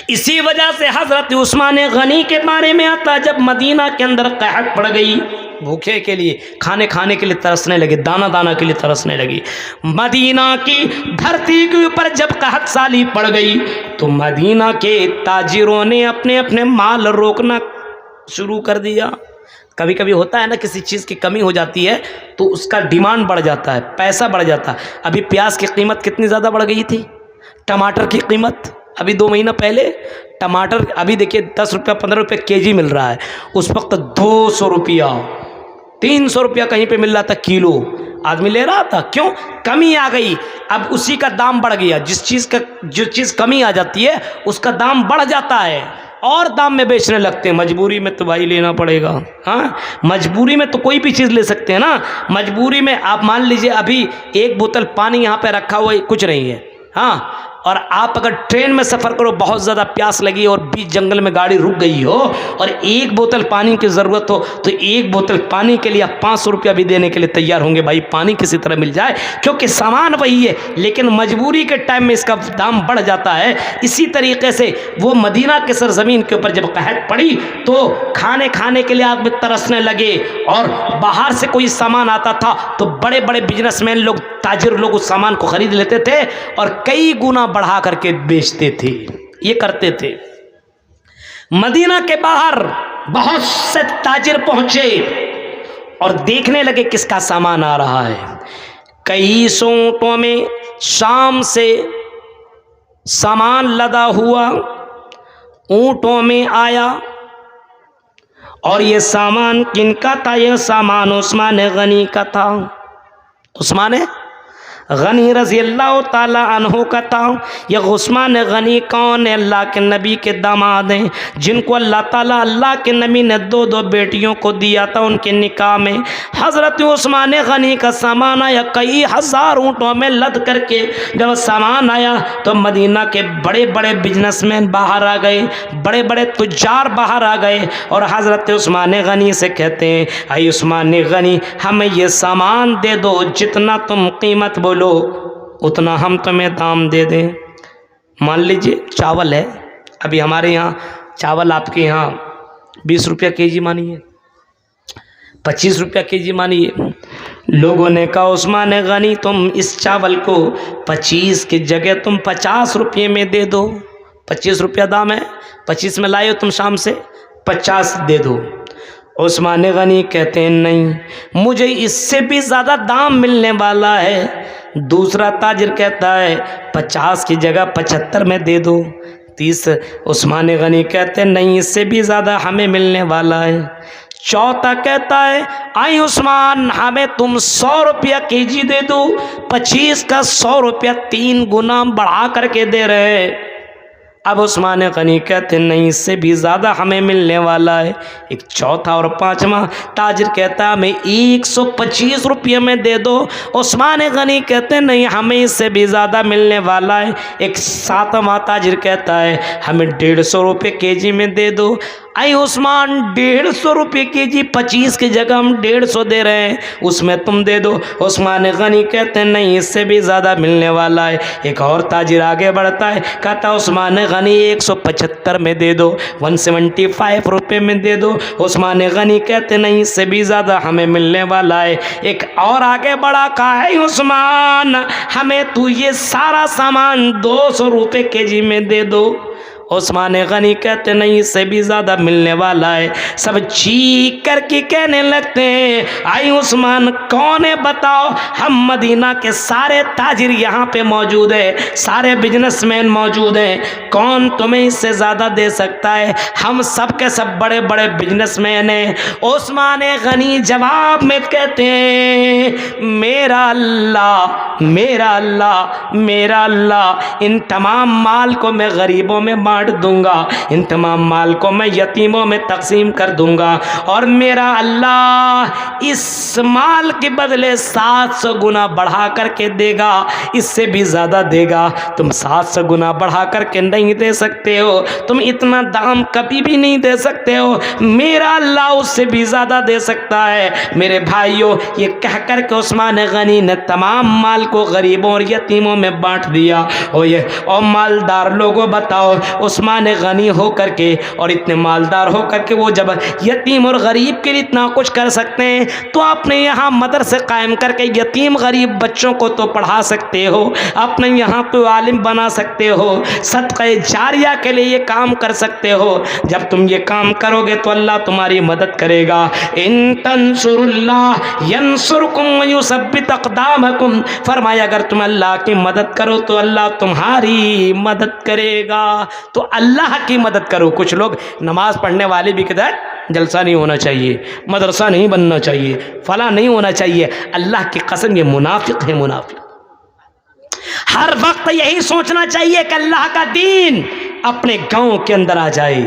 इसी वजह से हजरत उस्मान गनी के बारे में आता, जब मदीना के अंदर कहत पड़ गई, भूखे के लिए, खाने के लिए तरसने लगे, दाना दाना के लिए तरसने लगी, मदीना की धरती के ऊपर जब कहत साली पड़ गई तो मदीना के ताजिरों ने अपने अपने माल रोकना शुरू कर दिया। कभी कभी होता है ना, किसी चीज़ की कमी हो जाती है तो उसका डिमांड बढ़ जाता है, पैसा बढ़ जाता है। अभी प्याज की कीमत कितनी ज़्यादा बढ़ गई थी, टमाटर की कीमत अभी 2 महीना पहले टमाटर, अभी देखिए 10 रुपया 15 रुपये केजी मिल रहा है, उस वक्त 200 रुपया 300 रुपया कहीं पे मिल रहा था किलो, आदमी ले रहा था। क्यों? कमी आ गई, अब उसी का दाम बढ़ गया। जो चीज़ कमी आ जाती है उसका दाम बढ़ जाता है और दाम में बेचने लगते हैं। मजबूरी में तो भाई लेना पड़ेगा। हाँ, मजबूरी में तो कोई भी चीज़ ले सकते हैं ना। मजबूरी में आप मान लीजिए अभी एक बोतल पानी यहाँ पे रखा हुआ कुछ नहीं है, हाँ, और आप अगर ट्रेन में सफ़र करो, बहुत ज़्यादा प्यास लगी और बीच जंगल में गाड़ी रुक गई हो और एक बोतल पानी की ज़रूरत हो, तो एक बोतल पानी के लिए आप 500 रुपया भी देने के लिए तैयार होंगे, भाई पानी किसी तरह मिल जाए, क्योंकि सामान वही है, लेकिन मजबूरी के टाइम में इसका दाम बढ़ जाता है। इसी तरीके से वो मदीना के सरजमीन के ऊपर जब कहत पड़ी तो खाने के लिए आदमी तरसने लगे, और बाहर से कोई सामान आता था तो बड़े बड़े बिजनेसमैन लोग, ताजिर लोग उस सामान को खरीद लेते थे और कई गुना बढ़ा करके बेचते थे। ये करते थे। मदीना के बाहर बहुत से ताजिर पहुंचे और देखने लगे किसका सामान आ रहा है। कई ऊंटों में शाम से सामान लदा हुआ ऊंटों में आया, और ये सामान किनका था? यह सामान उस्मान गनी का था। उस्मान गनी रज़ी अल्लाह ताला अन्हु का था। यह उस्मान गनी कौन है? अल्लाह के नबी के दामाद हैं, जिनको अल्लाह ताला, अल्लाह के नबी ने 2 बेटियों को दिया था उनके निकाह में। हज़रत उस्मान गनी का सामान आया, कई हज़ार ऊँटों में लद करके जब सामान आया तो मदीना के बड़े बड़े बिजनेसमैन बाहर आ गए, बड़े बड़े तुज्जार बाहर आ गए और हज़रत उस्मान गनी से कहते हैं, अय उस्मान गनी, हमें ये सामान दे दो, जितना तुम कीमत बोलो उतना हम तुम्हें दाम दे दें। मान लीजिए चावल है, अभी हमारे यहाँ चावल आपके यहाँ 20 रुपया केजी मानिए, 25 रुपया केजी मानिए। लोगों ने कहा उस्मान गनी तुम इस चावल को 25 की जगह तुम 50 रुपये में दे दो, 25 रुपया दाम है, 25 में लाए हो तुम शाम से, 50 दे दो। उस्मान गनी कहते हैं नहीं, मुझे इससे भी ज़्यादा दाम मिलने वाला है। दूसरा ताजिर कहता है 50 की जगह 75 में दे दो। उस्मान गनी कहते हैं नहीं, इससे भी ज़्यादा हमें मिलने वाला है। चौथा कहता है आई उस्मान, हमें तुम 100 रुपया केजी दे दो, 25 का 100 रुपया 3 गुना बढ़ा करके दे रहे हैं। अब उस्मान गनी कहते नहीं, इससे भी ज़्यादा हमें मिलने वाला है। एक चौथा और पांचवा ताजिर कहता है हमें 125 रुपये में दे दो। उस्मान गनी कहते नहीं, हमें इससे भी ज़्यादा मिलने वाला है। एक सातवां ताजिर कहता है हमें 150 रुपये केजी में दे दो। आई उस्मान 150 रुपये केजी, 25 की जगह हम 150 दे रहे हैं, उसमें तुम दे दो। उस्मान गनी कहते हैं नहीं, इससे भी ज़्यादा मिलने वाला है। एक और ताजिर आगे बढ़ता है, कहता उस्मान गनी 175 में दे दो, 175 रुपये में दे दो। उस्मान गनी कहते नहीं, इससे भी ज़्यादा हमें मिलने वाला है। एक और आगे बढ़ा, कहा है उस्मान हमें तू ये सारा सामान 200 रुपये केजी में दे दो। उस्मान गनी कहते नहीं, इससे भी ज़्यादा मिलने वाला है। सब चीख करके कहने लगते हैं आई उस्मान कौन है बताओ? हम मदीना के सारे ताजिर यहाँ पे मौजूद है, सारे बिजनेसमैन मौजूद हैं, कौन तुम्हें इससे ज़्यादा दे सकता है? हम सब के सब बड़े बड़े बिजनेसमैन हैं। उस्मान गनी जवाब में कहते हैं मेरा अल्लाह, मेरा अल्लाह, मेरा अल्लाह, इन तमाम माल को मैं गरीबों में बांट दूंगा, इन तमाम माल को मैं यतीमों में तकसीम कर दूंगा, और मेरा अल्लाह इस माल के बदले 700 गुना बढ़ा करके देगा, इससे भी ज़्यादा देगा। तुम 700 गुना बढ़ा करके नहीं दे सकते हो, तुम इतना दाम कभी भी नहीं दे सकते हो, मेरा अल्लाह उससे भी ज़्यादा दे सकता है। मेरे भाइयों, ये कह कर के उस्मान गनी ने तमाम माल को गरीबों और यतीमों में बांट दिया। और मालदार लोगों बताओ उस्मान गनी हो करके और इतने मालदार हो करके वो जब यतीम और गरीब के लिए इतना कुछ कर सकते हैं, तो आपने यहाँ मदरसे कायम करके यतीम गरीब बच्चों को तो पढ़ा सकते हो, अपने यहाँ तो आलिम बना सकते हो, सदक़े जारिया के लिए ये काम कर सकते हो। जब तुम ये काम करोगे तो अल्लाह तुम्हारी मदद करेगा। इन तंसुरुल्लाह यंसुरकुम व युसब्बित अक़दामकुम, फरमाया अगर तुम अल्लाह की मदद करो तो अल्लाह तुम्हारी मदद करेगा। तो अल्लाह की मदद करो। कुछ लोग नमाज पढ़ने वाले भी कहते हैं जलसा नहीं होना चाहिए, मदरसा नहीं बनना चाहिए, फला नहीं होना चाहिए। अल्लाह की कसम ये मुनाफिक है, मुनाफिक। हर वक्त यही सोचना चाहिए कि अल्लाह का दीन अपने गांव के अंदर आ जाए,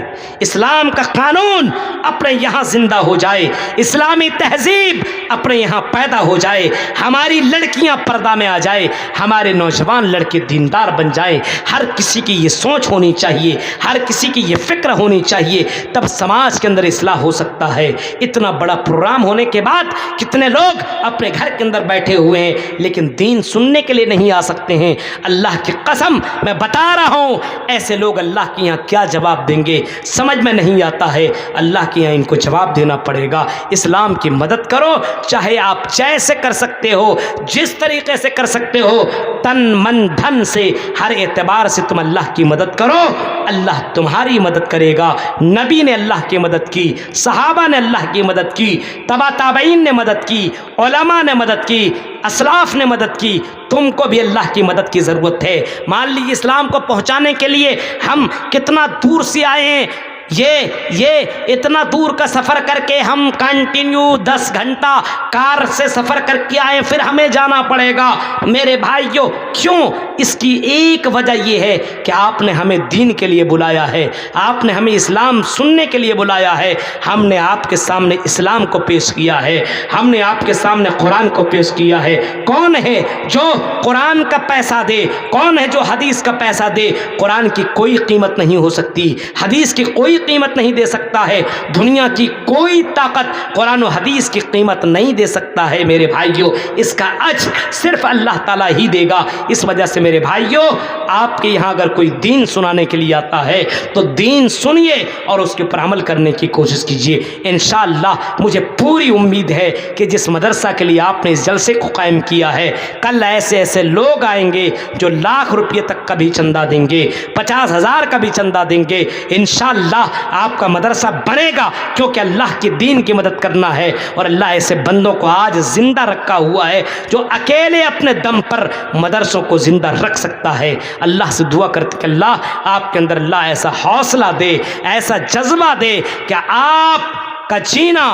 इस्लाम का कानून अपने यहाँ जिंदा हो जाए, इस्लामी तहजीब अपने यहाँ पैदा हो जाए, हमारी लड़कियाँ पर्दा में आ जाए, हमारे नौजवान लड़के दीनदार बन जाए। हर किसी की ये सोच होनी चाहिए, हर किसी की ये फिक्र होनी चाहिए, तब समाज के अंदर इस्लाह हो सकता है। इतना बड़ा प्रोग्राम होने के बाद कितने लोग अपने घर के अंदर बैठे हुए हैं लेकिन दीन सुनने के लिए नहीं आ सकते हैं। अल्लाह की कसम मैं बता रहा हूँ, ऐसे लोग अल्लाह के यहाँ क्या जवाब देंगे समझ में नहीं आता है। अल्लाह के यहाँ इनको जवाब देना पड़ेगा। इस्लाम की मदद करो, चाहे आप जैसे कर सकते हो, जिस तरीके से कर सकते हो, तन मन धन से, हर एतबार से तुम अल्लाह की मदद करो, अल्लाह तुम्हारी मदद करेगा। नबी ने अल्लाह की मदद की, सहाबा ने अल्लाह की मदद की, तबा ताबईन ने मदद की, उलमा ने मदद की, असलाफ ने मदद की। तुमको भी अल्लाह की मदद की ज़रूरत है। मान लीजिए इस्लाम को पहुंचाने के लिए हम कितना दूर से आए हैं, ये इतना दूर का सफ़र करके हम कंटिन्यू 10 घंटा कार से सफ़र करके आए, फिर हमें जाना पड़ेगा। मेरे भाइयों, क्यों? इसकी एक वजह यह है कि आपने हमें दीन के लिए बुलाया है, आपने हमें इस्लाम सुनने के लिए बुलाया है। हमने आपके सामने इस्लाम को पेश किया है, हमने आपके सामने कुरान को पेश किया है। कौन है जो कुरान का पैसा दे? कौन है जो हदीस का पैसा दे? कुरान की कोई कीमत नहीं हो सकती, हदीस की कोई कीमत नहीं दे सकता है। दुनिया की कोई ताकत कुरान और हदीस की कीमत नहीं दे सकता है मेरे भाइयों। इसका अज्र सिर्फ अल्लाह ताला ही देगा। इस वजह से मेरे भाइयों, आपके यहाँ अगर कोई दीन सुनाने के लिए आता है तो दीन सुनिए और उसके ऊपर अमल करने की कोशिश कीजिए। इंशाअल्लाह मुझे पूरी उम्मीद है कि जिस मदरसा के लिए आपने इस जलसे को कायम किया है, कल ऐसे ऐसे लोग आएंगे जो लाख रुपये तक का भी चंदा देंगे, 50,000 का भी चंदा देंगे। इंशाअल्लाह आपका मदरसा बनेगा, क्योंकि अल्लाह के दीन की मदद करना है। और अल्लाह ऐसे बंदों को आज जिंदा रखा हुआ है जो अकेले अपने दम पर मदरसों को जिंदा रख सकता है। अल्लाह से दुआ करते कि अल्लाह आपके अंदर अल्लाह ऐसा हौसला दे, ऐसा जज्बा दे कि आपका जीना,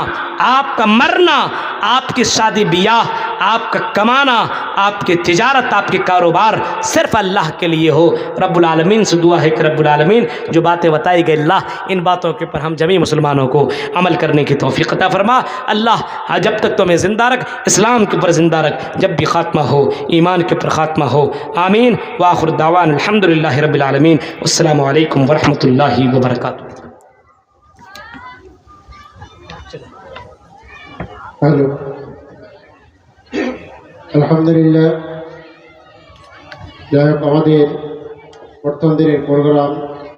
आपका मरना, आपकी शादी ब्याह, आपका कमाना, आपकी तिजारत, आपके कारोबार सिर्फ अल्लाह के लिए हो। रब्बुल आलमीन से दुआ है कि रब्बुल आलमीन जो बातें बताई गई, अल्लाह इन बातों के ऊपर हम जमी मुसलमानों को अमल करने की तौफीक अता फरमा। अल्लाह जब तक तो हमें ज़िंदा रख, इस्लाम के ऊपर ज़िंदा रख, जब भी ख़ात्मा हो ईमान के ऊपर ख़ात्मा हो। आमीन। व आखिर दावाना अल्हम्दुलिल्लाहि रब्बिल आलमीन। अस्सलामु अलैकुम व रहमतुल्लाहि व बरकातुहू। हेलो, আলহামদুলিল্লাহ। যাই হোক, আমাদের বর্তমান দিনের প্রোগ্রাম